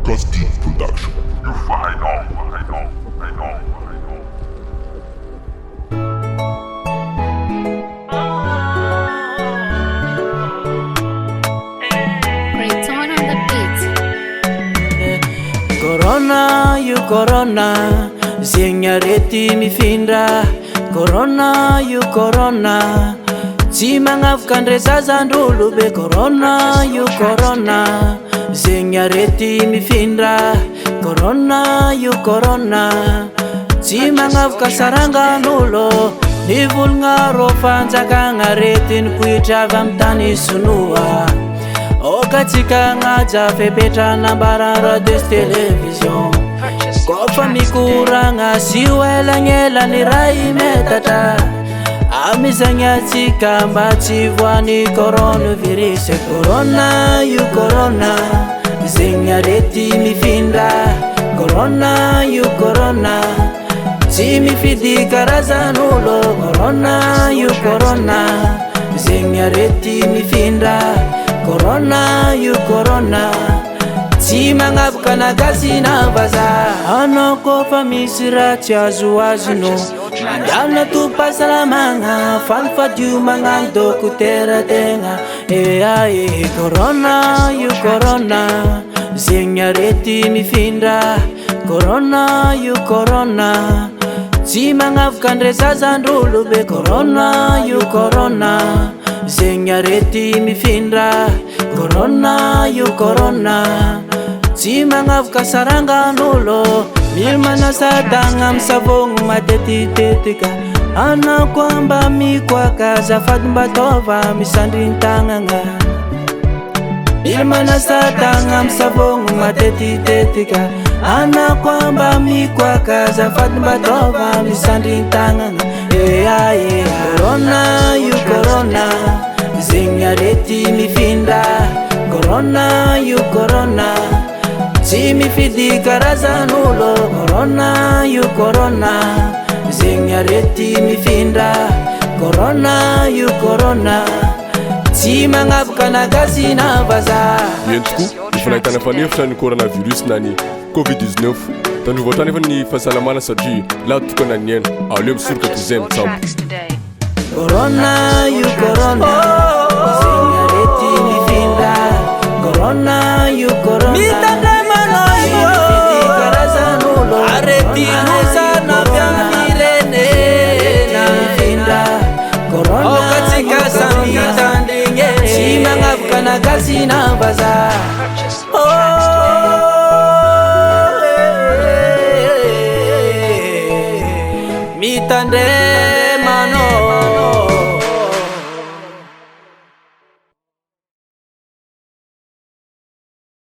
Custody Production. You find out. Return on the beat. Corona, you corona, zegna rety mifindra. Corona, you corona, tsy magnavoka andre zazandrolo be. Corona, you corona, zegna rety mifindra. Corona, you corona, tsy magnavoka sarangan'olo. Ny volagna rô fanjakagna rety nipoitra avy amy tany sonoa. Okatsika gnaja fepetra nambara radio sy television. Kofa mikoragna sy ho elagnelany ray metatra. Amizagny atsika mba tsy voany coronavirus. Corona, you corona, zegny arety mifindra. Corona, you corona, tsy mifidy karazan'olo. Corona, you corona, zegny arety mifindra. Corona, you corona, tsy magnavoka nagasy na vazaha. Anao kofa misy raha tsy azo azonao, mandamina tom-pahasalamagna, falifadio magnano dokotera tegna. Corona, you corona, zegny arety mifindra. Corona, you corona, tsy magnavoka andre zazandrolo be. Corona, you corona, zegny arety mifindra. Corona, you corona, tsy magnavoka sarangan'olo. Mila manasa-dagna amy savogno matetitetika. Anao koa mba mikoaka azafady mba ataova misandrin-tagnagna. Mila manasa-dagna amy savogno matetitetika. Anao koa mba mikoaka azafady mba ataova misandrin-tagnagna. Corona, you corona, zegny arety mifindra. Corona, you corona, tsy mifidy karazan'olo. Corona, you corona, zegny arety mifindra. Corona, you corona, tsy magnavoka nagasy na vazaha. Eny tokoa ny fanahitana fanefitra ny coronavirus na ny covid-19 tandrova tany efa ny fahasalamana satria laha tokana ny aina aleo misoroka toy izay mitsambo. Corona, you corona, zegny arety mifindra. Corona, you corona, tsy mifidy karazan'olo. Arety nosana avy amin'ny firenena mifindra. Corona, okatsika samy tandrigny, tsy magnavoka nagasy na vazaha. Mitandre manao